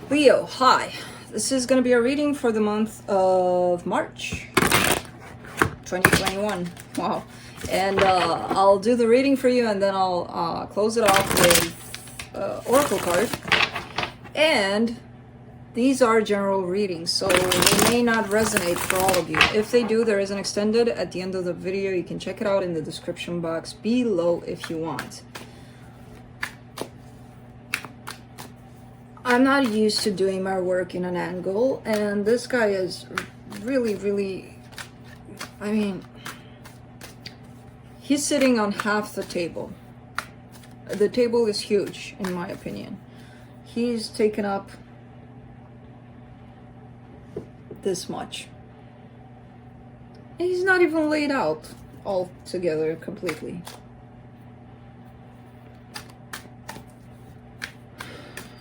Leo, hi. This is going to be a reading for the month of March 2021. Wow. And I'll do the reading for you and then I'll close it off with Oracle card. And these are general readings, so they may not resonate for all of you. If they do, there is an extended at the end of the video. You can check it out in the description box below if you want. I'm not used to doing my work in an angle, and this guy is really, I mean, he's sitting on half the table. The table is huge, in my opinion. He's taken up this much. And he's not even laid out all together completely.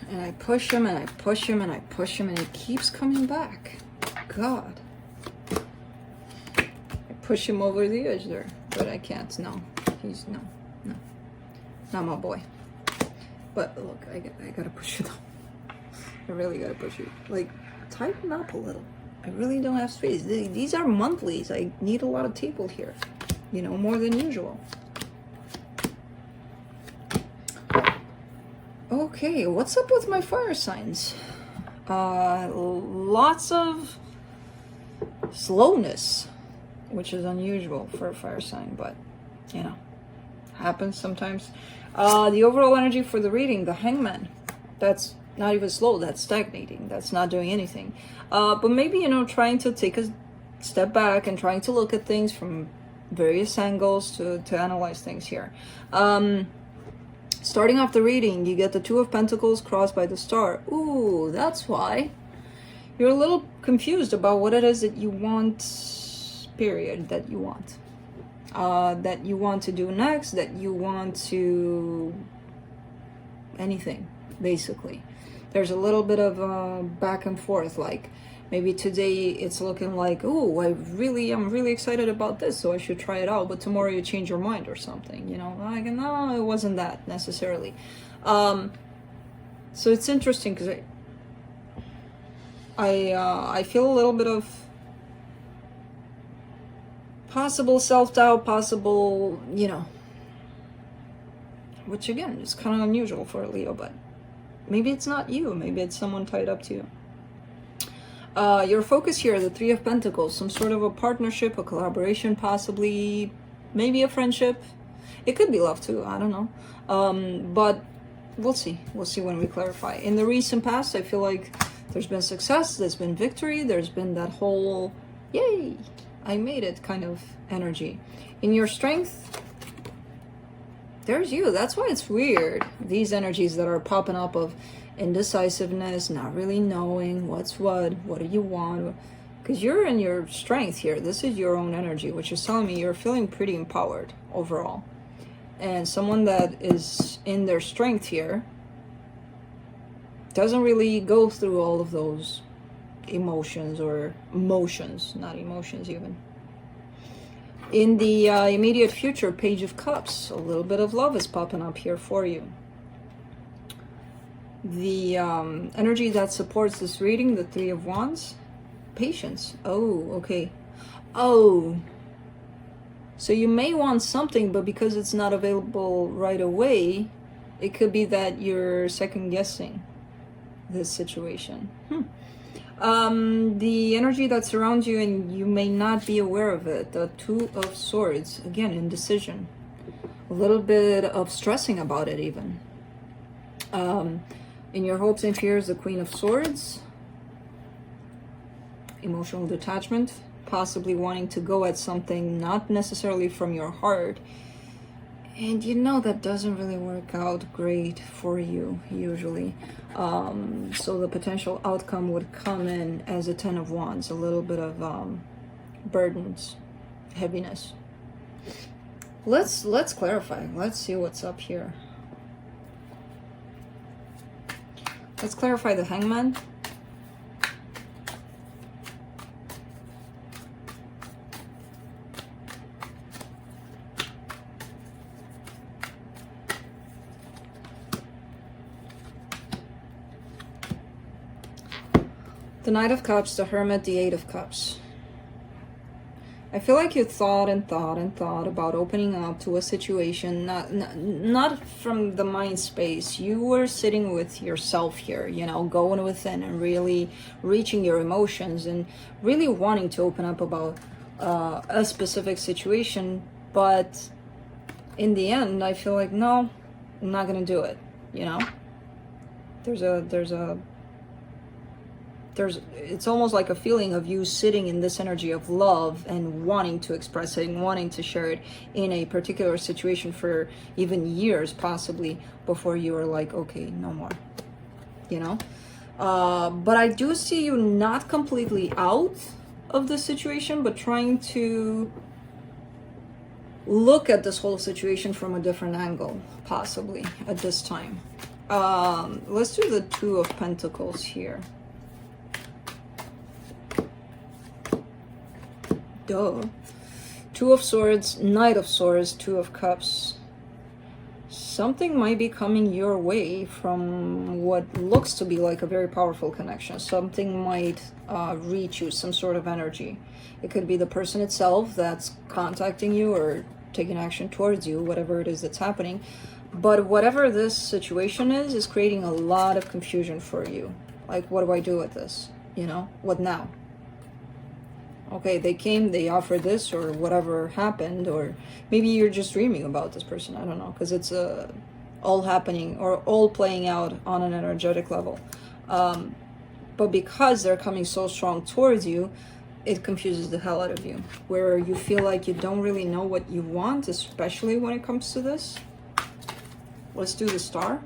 And I push him and I push him and I push him and he keeps coming back. God. I push him over the edge there, but I can't. No. He's no. Not my boy. But look, I gotta push it. I really gotta push it. Like, tighten up a little. I really don't have space. These are monthlies. I need a lot of table here. You know, more than usual. Okay, what's up with my fire signs? Lots of slowness, which is unusual for a fire sign, but, you know, happens sometimes. The overall energy for the reading, the Hangman, that's not even slow, that's stagnating, that's not doing anything. But maybe, you know, trying to take a step back and trying to look at things from various angles to analyze things here. Starting off the reading, you get the Two of Pentacles crossed by the Star. Ooh, that's why. You're a little confused about what it is that you want, period, that you want. That you want to do next, that you want to... anything, basically. There's a little bit of back and forth, like maybe today it's looking like, oh, I'm really excited about this, so I should try it out, but tomorrow you change your mind or something, you know, like, no, it wasn't that necessarily. So it's interesting because I feel a little bit of possible self-doubt, possible, you know, which again is kind of unusual for a Leo, but maybe it's not you, maybe it's someone tied up to you. Your focus here, the Three of Pentacles, some sort of a partnership, a collaboration, possibly, maybe a friendship. It could be love too, I don't know. But we'll see. We'll see when we clarify. In the recent past, I feel like there's been success, there's been victory, there's been that whole, yay, I made it kind of energy. In your strength, there's you. That's why it's weird. These energies that are popping up of indecisiveness, not really knowing what do you want, because you're in your strength here. This is your own energy, which is telling me you're feeling pretty empowered overall. And someone that is in their strength here doesn't really go through all of those emotions, or emotions, not emotions even. In the immediate future, Page of Cups, a little bit of love is popping up here for you. The energy that supports this reading, the Three of Wands, patience. Oh, okay. Oh, so you may want something, but because it's not available right away, it could be that you're second guessing this situation. The energy that surrounds you and you may not be aware of it, the Two of Swords, again, indecision, a little bit of stressing about it even. In your hopes and fears, the Queen of Swords, emotional detachment, possibly wanting to go at something not necessarily from your heart, and you know that doesn't really work out great for you usually. So the potential outcome would come in as a Ten of Wands, a little bit of burdens, heaviness. Let's clarify. Let's see what's up here. Let's clarify the Hangman. The Knight of Cups, the Hermit, the Eight of Cups. I feel like you thought and thought and thought about opening up to a situation, not from the mind space. You were sitting with yourself here, you know, going within and really reaching your emotions and really wanting to open up about a specific situation. But in the end, I feel like, no, I'm not going to do it, you know? It's almost like a feeling of you sitting in this energy of love and wanting to express it and wanting to share it in a particular situation for even years, possibly, before you were like, okay, no more, you know? But I do see you not completely out of the situation, but trying to look at this whole situation from a different angle, possibly, at this time. Let's do the Two of Pentacles here. Duh. Two of Swords, Knight of Swords, Two of Cups. Something might be coming your way from what looks to be like a very powerful connection. Something might reach you, some sort of energy. It could be the person itself that's contacting you or taking action towards you, whatever it is that's happening. But whatever this situation is creating a lot of confusion for you. Like, what do I do with this? You know, what now? Okay, they came, they offered this, or whatever happened, or maybe you're just dreaming about this person. I don't know, because it's all happening or all playing out on an energetic level. But because they're coming so strong towards you, it confuses the hell out of you, where you feel like you don't really know what you want, especially when it comes to this. Let's do the Star.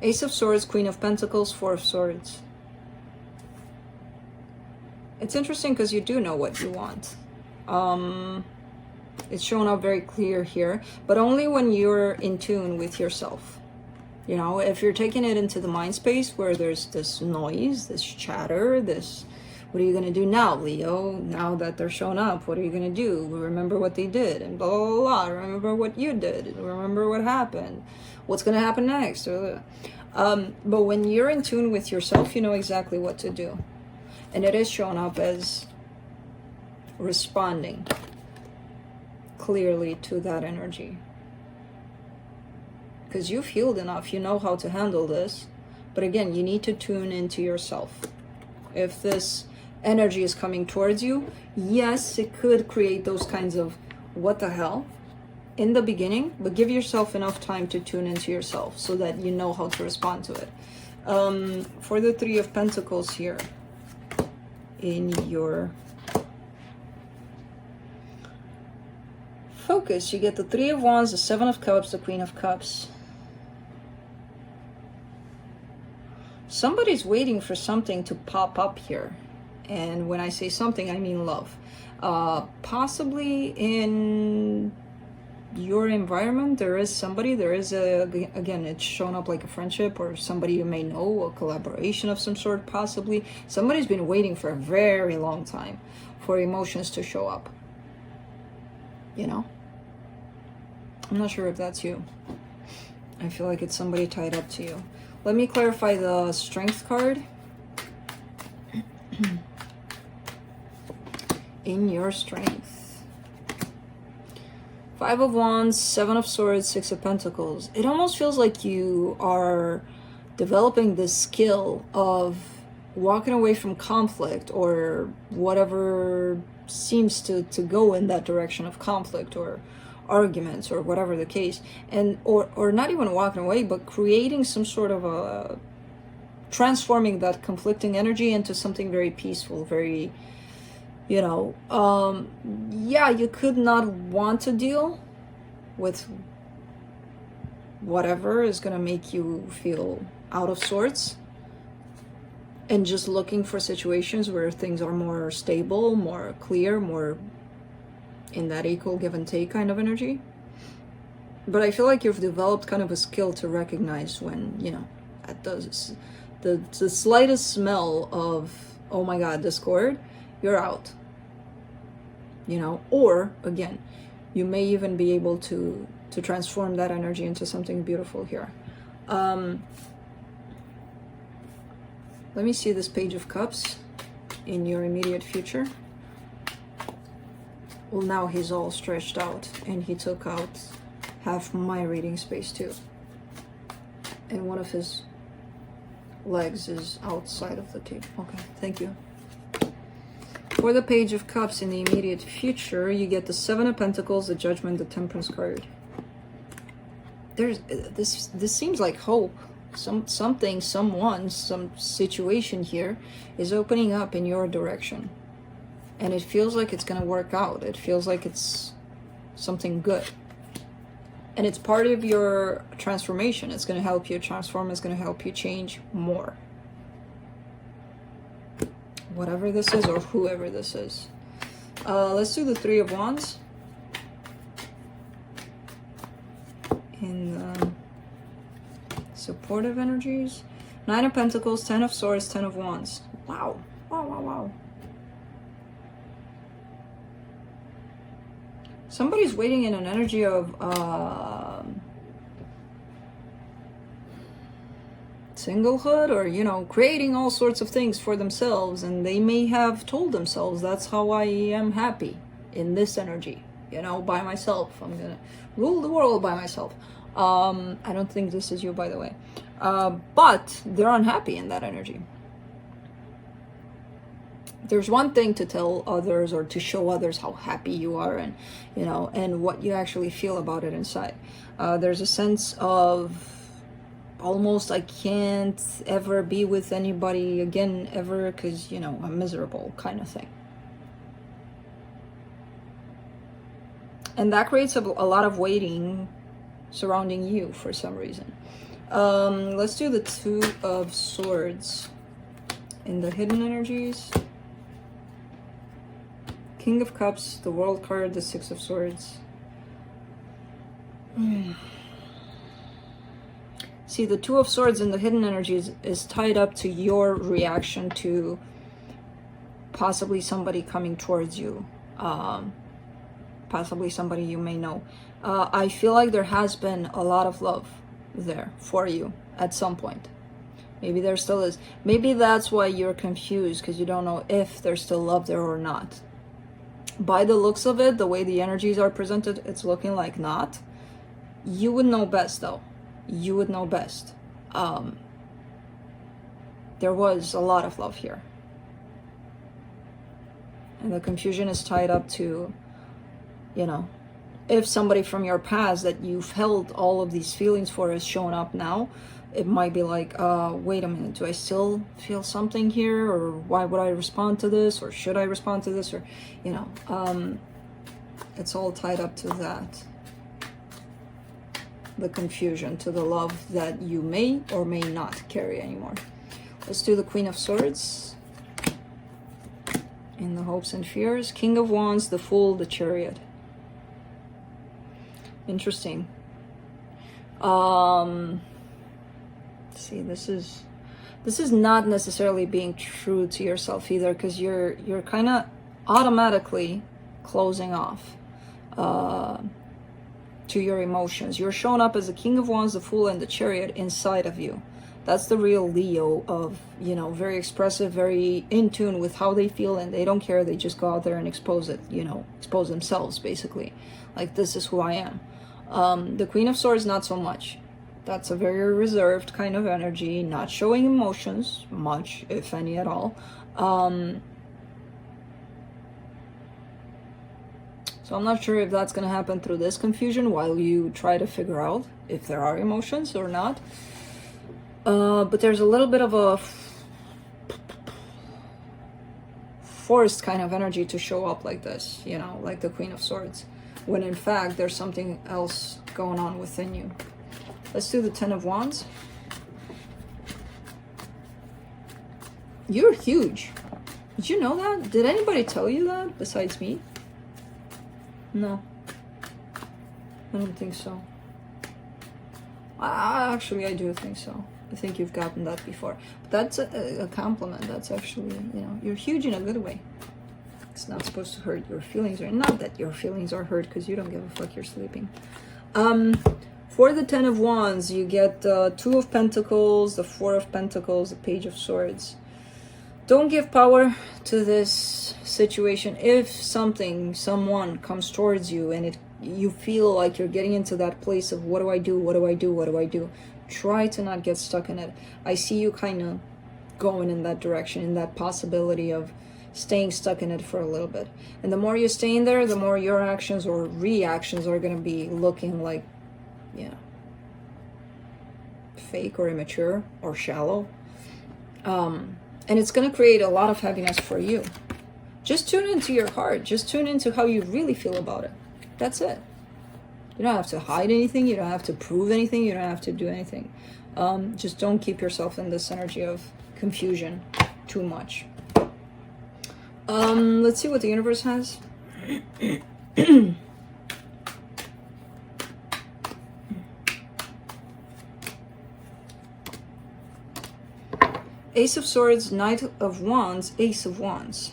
Ace of Swords, Queen of Pentacles, Four of Swords. It's interesting because you do know what you want. It's shown up very clear here, but only when you're in tune with yourself. You know, if you're taking it into the mind space where there's this noise, this chatter, this, what are you going to do now, Leo? Now that they're showing up, what are you going to do? Remember what they did and blah, blah, blah. Remember what you did. Remember what happened. What's going to happen next? But when you're in tune with yourself, you know exactly what to do. And it is shown up as responding clearly to that energy. Because you've healed enough, you know how to handle this. But again, you need to tune into yourself. If this energy is coming towards you, yes, it could create those kinds of what the hell in the beginning, but give yourself enough time to tune into yourself so that you know how to respond to it. For the Three of Pentacles here in your focus, you get the Three of Wands, the Seven of Cups, the Queen of Cups. Somebody's waiting for something to pop up here. And when I say something, I mean love. Possibly in your environment, there is somebody, there is again, it's shown up like a friendship or somebody you may know, a collaboration of some sort, possibly. Somebody's been waiting for a very long time for emotions to show up. You know? I'm not sure if that's you. I feel like it's somebody tied up to you. Let me clarify the Strength card. In your strength. Five of Wands, Seven of Swords, Six of Pentacles. It almost feels like you are developing this skill of walking away from conflict or whatever seems to go in that direction of conflict or arguments or whatever the case, and or not even walking away, but creating some sort of a transforming that conflicting energy into something very peaceful, very, you know, yeah, you could not want to deal with whatever is going to make you feel out of sorts, and just looking for situations where things are more stable, more clear, more in that equal give and take kind of energy. But I feel like you've developed kind of a skill to recognize when, you know, at the slightest smell of, oh my god, discord, you're out. You know, or again, you may even be able to to transform that energy into something beautiful here. Let me see this Page of Cups in your immediate future. Well, now he's all stretched out, and he took out half my reading space too. And one of his legs is outside of the table. Okay, thank you. For the Page of Cups in the immediate future, you get the Seven of Pentacles, the Judgment, the Temperance card. There's this seems like hope. Something, someone, some situation here is opening up in your direction. And it feels like it's going to work out. It feels like it's something good. And it's part of your transformation. It's going to help you transform. It's going to help you change more. Whatever this is or whoever this is. Let's do the Three of Wands. In the supportive energies. Nine of Pentacles, Ten of Swords, Ten of Wands. Wow. Wow, wow, wow. Somebody's waiting in an energy of singlehood, or, you know, creating all sorts of things for themselves, and they may have told themselves, that's how I am happy in this energy, you know, by myself. I'm gonna rule the world by myself. I don't think this is you, by the way. But they're unhappy in that energy. There's one thing to tell others or to show others how happy you are, and, you know, and what you actually feel about it inside. There's a sense of almost, I can't ever be with anybody again ever because, you know, I'm miserable kind of thing. And that creates a lot of waiting surrounding you for some reason. Let's do the Two of Swords in the hidden energies. King of Cups, the World card, the Six of Swords. See, the Two of Swords in the hidden energies is tied up to your reaction to possibly somebody coming towards you. Possibly somebody you may know. I feel like there has been a lot of love there for you at some point. Maybe there still is. Maybe that's why you're confused, because you don't know if there's still love there or not. By the looks of it, the way the energies are presented, it's looking like not. You would know best, though. You would know best. There was a lot of love here. And the confusion is tied up to, you know, if somebody from your past that you've held all of these feelings for is showing up now, it might be like, wait a minute, do I still feel something here? Or why would I respond to this? Or should I respond to this? Or, you know, it's all tied up to that. The confusion, to the love that you may or may not carry anymore. Let's do the Queen of Swords. In the hopes and fears. King of Wands, the Fool, the Chariot. Interesting. See, this is not necessarily being true to yourself either, because you're kind of automatically closing off to your emotions. You're showing up as the King of Wands, the Fool, and the Chariot inside of you. That's the real Leo of, you know, very expressive, very in tune with how they feel, and they don't care. They just go out there and expose it, you know, expose themselves, basically. Like, this is who I am. The Queen of Swords, not so much. That's a very reserved kind of energy, not showing emotions much, if any at all. So I'm not sure if that's going to happen through this confusion while you try to figure out if there are emotions or not. But there's a little bit of a forced kind of energy to show up like this, you know, like the Queen of Swords, when in fact there's something else going on within you. Let's do the Ten of Wands. You're huge. Did you know that? Did anybody tell you that besides me? No. I don't think so. Actually, I do think so. I think you've gotten that before. But that's a compliment. That's actually, you know, you're huge in a good way. It's not supposed to hurt your feelings, or not that your feelings are hurt because you don't give a fuck, you're sleeping. For the Ten of Wands, you get the Two of Pentacles, the Four of Pentacles, the Page of Swords. Don't give power to this situation. If someone comes towards you and you feel like you're getting into that place of what do I do, what do I do, what do I do, try to not get stuck in it. I see you kind of going in that direction, in that possibility of staying stuck in it for a little bit. And the more you stay in there, the more your actions or reactions are going to be looking like, you know, fake or immature or shallow. And it's going to create a lot of heaviness for you. Just tune into your heart. Just tune into how you really feel about it. That's it. You don't have to hide anything. You don't have to prove anything. You don't have to do anything. Just don't keep yourself in this energy of confusion too much. Let's see what the universe has. Ace of Swords, Knight of Wands, Ace of Wands.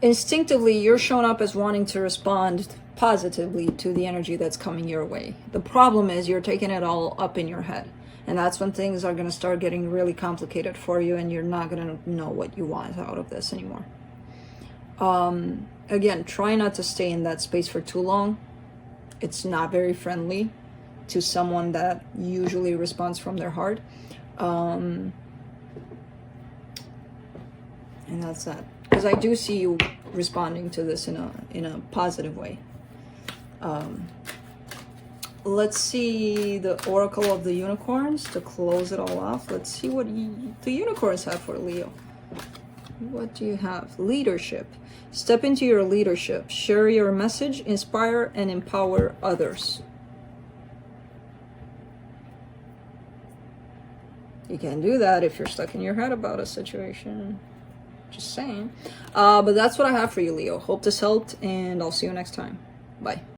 Instinctively, you're shown up as wanting to respond positively to the energy that's coming your way. The problem is you're taking it all up in your head. And that's when things are going to start getting really complicated for you and you're not going to know what you want out of this anymore. Again, try not to stay in that space for too long. It's not very friendly to someone that usually responds from their heart. And that's that. Because I do see you responding to this in a positive way. Let's see the Oracle of the Unicorns to close it all off. Let's see what the unicorns have for Leo. What do you have? Leadership. Step into your leadership. Share your message. Inspire and empower others. You can do that if you're stuck in your head about a situation. Just saying. But that's what I have for you, Leo. Hope this helped, and I'll see you next time. Bye.